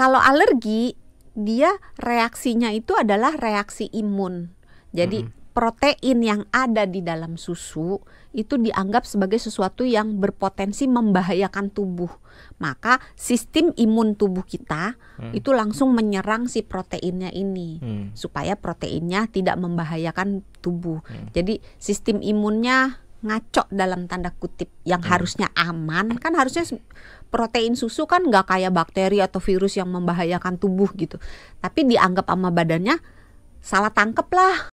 Kalau alergi, dia reaksinya itu adalah reaksi imun. Jadi protein yang ada di dalam susu itu dianggap sebagai sesuatu yang berpotensi membahayakan tubuh. Maka sistem imun tubuh kita itu langsung menyerang si proteinnya ini supaya proteinnya tidak membahayakan tubuh. Jadi sistem imunnya ngaco dalam tanda kutip, yang harusnya aman. Kan harusnya protein susu kan nggak kayak bakteri atau virus yang membahayakan tubuh gitu. Tapi dianggap sama badannya salah tangkep lah.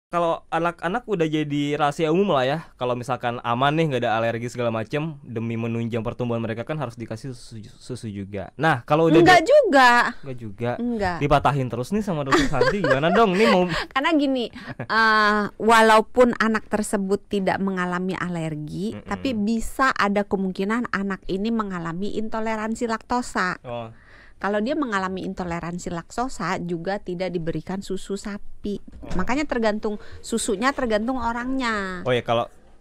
Kalau anak-anak udah jadi rahasia umum lah ya. Kalau misalkan aman nih, nggak ada alergi segala macem, demi menunjang pertumbuhan mereka kan harus dikasih susu juga. Nah kalau udah Enggak juga. Dipatahin terus nih sama dokter Santi, gimana dong? Nih mau Karena gini, walaupun anak tersebut tidak mengalami alergi, tapi bisa ada kemungkinan anak ini mengalami intoleransi laktosa. Kalau dia mengalami intoleransi laktosa juga tidak diberikan susu sapi. Makanya susunya tergantung orangnya. Oh ya,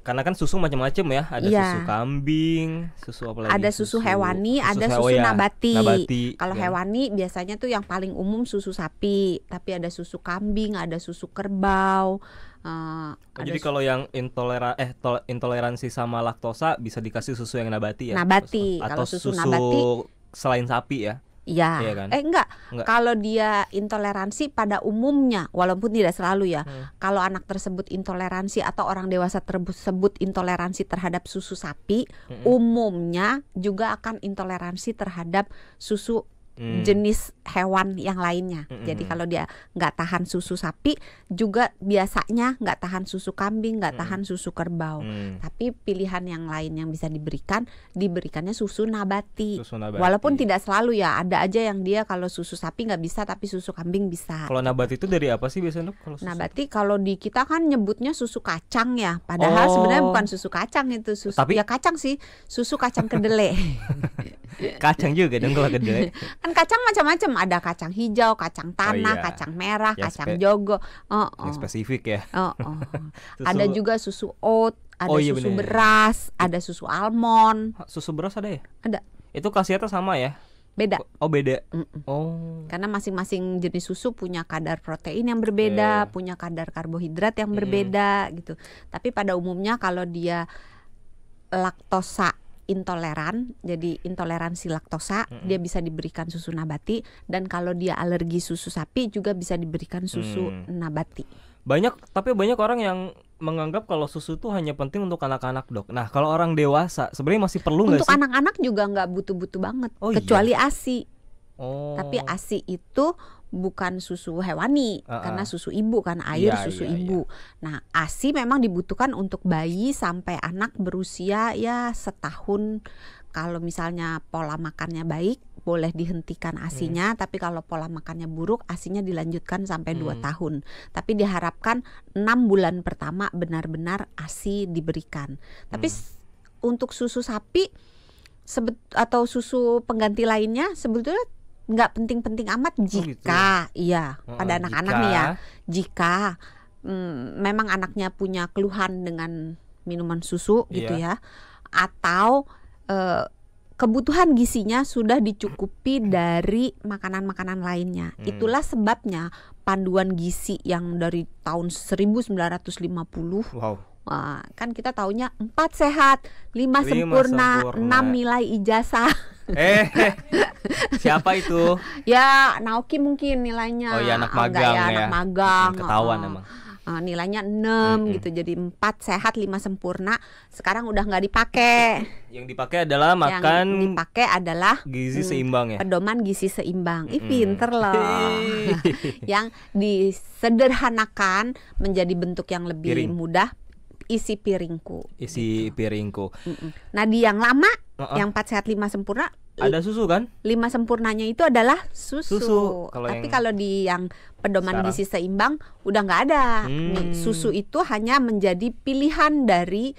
karena kan susu macam-macam ya. Ada susu kambing, susu apa lagi? Ada susu hewani, ada susu nabati. Kalau hewani biasanya tuh yang paling umum susu sapi, tapi ada susu kambing, ada susu kerbau. Jadi kalau yang intoleransi sama laktosa bisa dikasih susu yang nabati ya? Nabati. Atau Kalau susu nabati selain sapi ya? Iya, kan? Enggak. Kalau dia intoleransi pada umumnya, walaupun tidak selalu ya. Kalau anak tersebut intoleransi atau orang dewasa tersebut intoleransi terhadap susu sapi, umumnya juga akan intoleransi terhadap susu jenis hewan yang lainnya. Jadi kalau dia nggak tahan susu sapi, juga biasanya nggak tahan susu kambing, nggak tahan susu kerbau. Tapi pilihan yang lain yang bisa diberikannya susu nabati. Walaupun tidak selalu ya, ada aja yang dia kalau susu sapi nggak bisa, tapi susu kambing bisa. Kalau nabati itu dari apa sih biasanya, Dok? Kalau nabati kalau di kita kan nyebutnya susu kacang ya, padahal sebenarnya bukan susu kacang itu, susu ya kacang sih, susu kacang kedelai. Kacang juga dong kalau kedelai. Kan kacang macam-macam, ada kacang hijau, kacang tanah, kacang merah, kacang jogo. Yang spesifik ya. Ada juga susu oat, ada susu beras, ada susu almond. Susu beras ada ya? Ada. Itu khasiatnya sama ya? Beda. Oh beda. Karena masing-masing jenis susu punya kadar protein yang berbeda, punya kadar karbohidrat yang berbeda gitu. Tapi pada umumnya kalau dia laktosa intoleran, jadi intoleransi laktosa, dia bisa diberikan susu nabati. Dan kalau dia alergi susu sapi juga bisa diberikan susu nabati. Tapi banyak orang yang menganggap kalau susu itu hanya penting untuk anak-anak, Dok. Nah kalau orang dewasa sebenarnya masih perlu nggak sih? Untuk anak-anak juga nggak butuh-butuh banget, kecuali ASI. Tapi ASI itu bukan susu hewani, karena susu ibu kan, air susu ibu. Nah ASI memang dibutuhkan untuk bayi sampai anak berusia ya setahun. Kalau misalnya pola makannya baik, boleh dihentikan ASInya. Tapi kalau pola makannya buruk, ASInya dilanjutkan sampai 2 tahun. Tapi diharapkan 6 bulan pertama benar-benar ASI diberikan. Tapi untuk susu sapi atau susu pengganti lainnya sebetulnya nggak penting-penting amat jika pada anak-anak nih ya, jika memang anaknya punya keluhan dengan minuman susu gitu ya, atau kebutuhan gizinya sudah dicukupi dari makanan-makanan lainnya. Itulah sebabnya panduan gizi yang dari tahun 1950 kan kita taunya 4 sehat, 5 sempurna, 6 nilai ijazah. Siapa itu? Ya Naoki mungkin nilainya. Oh ya, anak magang ya. Anak magang. Ketahuan emang. Nilainya 6 gitu. Jadi 4 sehat, 5 sempurna. Sekarang udah nggak dipakai. Yang dipakai adalah makan. Yang dipakai adalah gizi seimbang ya. Pedoman gizi seimbang. Pinter loh. Yang disederhanakan menjadi bentuk yang lebih mudah. Isi piringku. Nah di yang lama, yang 4 sehat 5 sempurna, ada susu kan? 5 sempurnanya itu adalah susu. Tapi kalau di yang pedoman gizi seimbang udah nggak ada. Susu itu hanya menjadi pilihan dari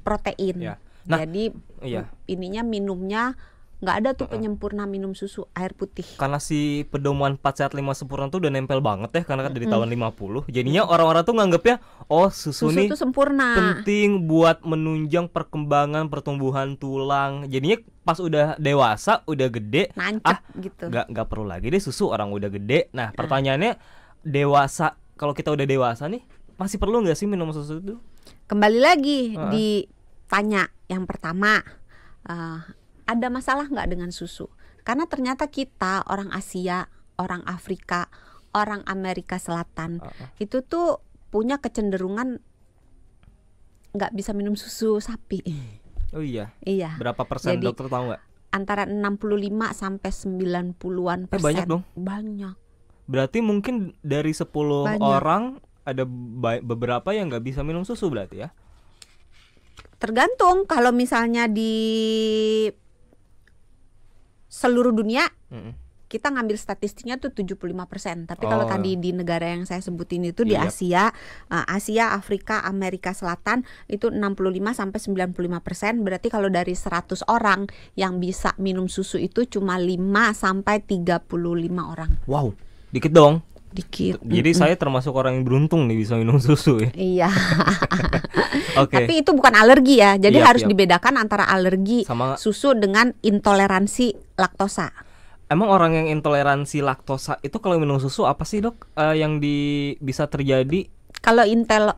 protein. Jadi ininya minumnya nggak ada tuh penyempurna minum susu air putih. Karena si pedoman 4 sehat 5 sempurna tuh udah nempel banget ya, karena kan dari tahun 50. Jadinya orang-orang tuh nganggapnya oh susu nih tuh sempurna, penting buat menunjang perkembangan pertumbuhan tulang. Jadinya pas udah dewasa, udah gede, nancep gitu. Nggak perlu lagi deh susu, orang udah gede. Nah pertanyaannya, dewasa, kalau kita udah dewasa nih, masih perlu nggak sih minum susu itu? Kembali lagi ditanya yang pertama, ada masalah nggak dengan susu? Karena ternyata kita orang Asia, orang Afrika, orang Amerika Selatan itu tuh punya kecenderungan nggak bisa minum susu sapi. Oh iya. Iya. Berapa persen? Jadi, dokter tahu nggak? Antara 65 sampai 90-an persen. Banyak dong. Banyak. Berarti mungkin dari 10 orang ada beberapa yang nggak bisa minum susu berarti ya? Tergantung, kalau misalnya di seluruh dunia kita ngambil statistiknya tuh 75%. Tapi kalau tadi di negara yang saya sebutin itu di Asia, Afrika, Amerika Selatan itu 65 sampai 95%. Berarti kalau dari 100 orang yang bisa minum susu itu cuma 5 sampai 35 orang. Wow, dikit dong. Dikit. Jadi saya termasuk orang yang beruntung nih bisa minum susu ya. Iya. Tapi itu bukan alergi ya. Jadi harus dibedakan antara alergi sama susu dengan intoleransi laktosa. Emang orang yang intoleransi laktosa itu kalau minum susu apa sih dok yang bisa terjadi? Kalau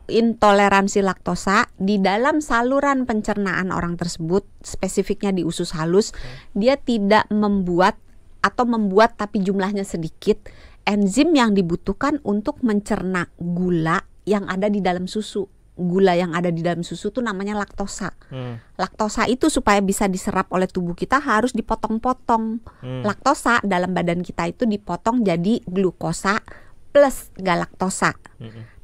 intoleransi laktosa di dalam saluran pencernaan orang tersebut, spesifiknya di usus halus, dia tidak membuat atau membuat tapi jumlahnya sedikit enzim yang dibutuhkan untuk mencerna gula yang ada di dalam susu. Gula yang ada di dalam susu itu namanya laktosa. Laktosa itu supaya bisa diserap oleh tubuh kita harus dipotong-potong. Laktosa dalam badan kita itu dipotong jadi glukosa plus galaktosa.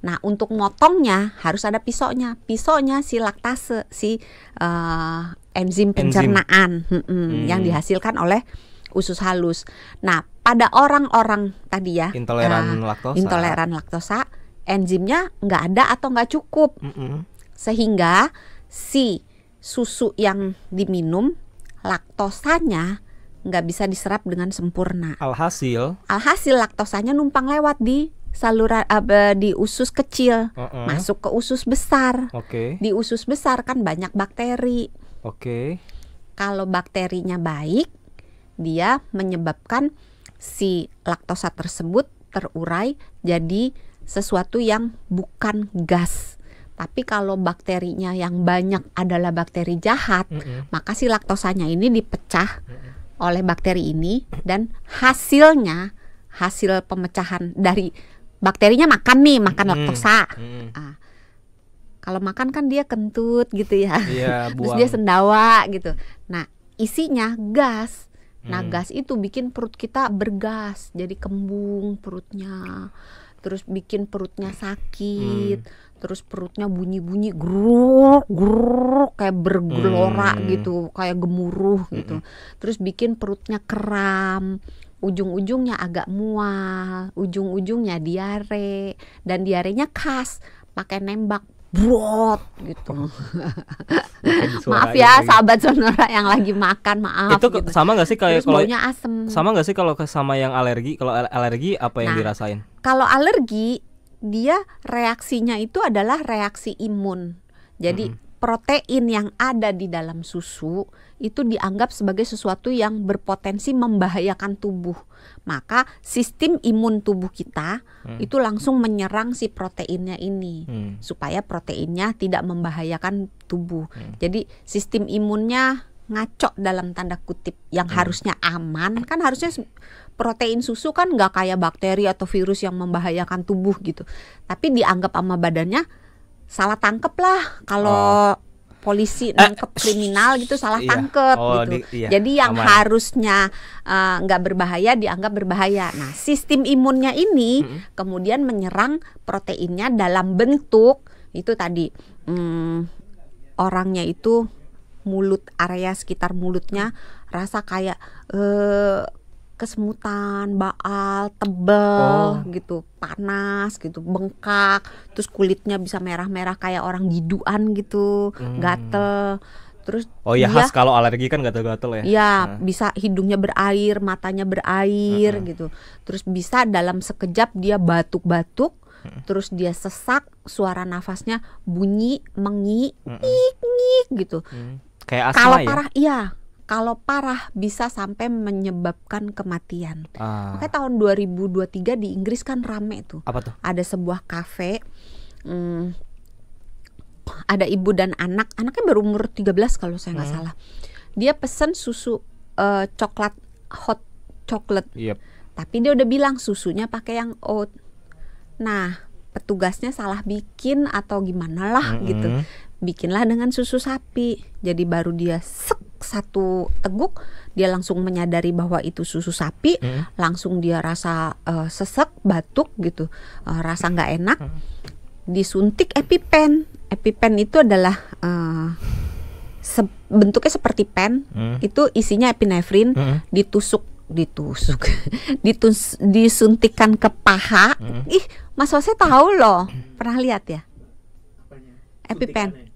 Nah untuk motongnya harus ada pisaunya. Pisaunya si laktase, si enzim pencernaan yang dihasilkan oleh usus halus. Nah pada orang-orang tadi ya intoleran laktosa, enzimnya nggak ada atau nggak cukup, sehingga si susu yang diminum laktosanya nggak bisa diserap dengan sempurna. Alhasil laktosanya numpang lewat di saluran di usus kecil, masuk ke usus besar. Di usus besar kan banyak bakteri. Kalau bakterinya baik, dia menyebabkan si laktosa tersebut terurai jadi sesuatu yang bukan gas. Tapi kalau bakterinya yang banyak adalah bakteri jahat, maka si laktosanya ini dipecah oleh bakteri ini, dan hasil pemecahan dari bakterinya makan laktosa. Kalau makan kan dia kentut gitu ya, terus dia sendawa gitu. Nah isinya gas. Nah gas itu bikin perut kita bergas, jadi kembung perutnya, terus bikin perutnya sakit, terus perutnya bunyi-bunyi gruk kayak bergelora gitu, kayak gemuruh gitu, terus bikin perutnya kram, ujung-ujungnya agak mual, ujung-ujungnya diare, dan diarenya khas pakai nembak brot gitu. Maaf ya sahabat Sonora yang lagi makan, maaf. Itu gitu. Sama nggak sih kayak kalau asem? Sama nggak sih kalau sama yang alergi? Kalau alergi apa yang dirasain? Kalau alergi dia reaksinya itu adalah reaksi imun. Jadi protein yang ada di dalam susu itu dianggap sebagai sesuatu yang berpotensi membahayakan tubuh. Maka sistem imun tubuh kita itu langsung menyerang si proteinnya ini supaya proteinnya tidak membahayakan tubuh. Jadi sistem imunnya ngaco dalam tanda kutip, yang harusnya aman. Kan harusnya protein susu kan nggak kayak bakteri atau virus yang membahayakan tubuh gitu. Tapi dianggap sama badannya salah tangkep lah kalau polisi nangkep kriminal gitu, salah tangkep gitu. Jadi yang harusnya nggak berbahaya dianggap berbahaya. Nah sistem imunnya ini kemudian menyerang proteinnya dalam bentuk itu tadi, orangnya itu mulut, area sekitar mulutnya rasa kayak kesemutan, baal, tebel gitu, panas gitu, bengkak, terus kulitnya bisa merah-merah kayak orang giduan gitu, gatel, Terus oh ya, khas kalau alergi kan gatal-gatal ya. Iya, bisa hidungnya berair, matanya berair gitu. Terus bisa dalam sekejap dia batuk-batuk, terus dia sesak, suara nafasnya bunyi mengi, ngik gitu. Kayak asma kalau ya. Parah, iya. Kalau parah bisa sampai menyebabkan kematian. Makanya tahun 2023 di Inggris kan rame tuh. Apa tuh? Ada sebuah kafe, ada ibu dan anaknya baru umur 13 kalau saya nggak salah. Dia pesen susu coklat, hot chocolate. Tapi dia udah bilang susunya pakai yang oat. Nah, petugasnya salah bikin atau gimana lah gitu. Bikinlah dengan susu sapi. Jadi baru dia satu teguk, dia langsung menyadari bahwa itu susu sapi. Langsung dia rasa sesek, batuk gitu, rasa nggak enak. Disuntik EpiPen. EpiPen itu adalah bentuknya seperti pen. Itu isinya epinefrin. Disuntikkan ke paha. Ih, Mas Jose tahu loh, pernah lihat ya? EpiPen.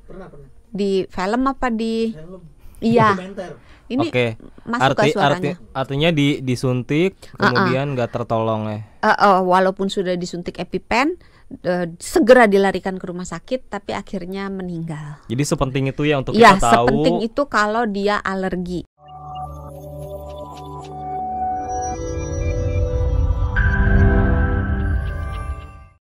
Pernah. Di film apa di? Iya. Ini masuk ke suaranya. Artinya disuntik kemudian nggak tertolong ya. Walaupun sudah disuntik EpiPen, segera dilarikan ke rumah sakit, tapi akhirnya meninggal. Jadi sepenting itu ya untuk kita tahu. Sepenting itu kalau dia alergi.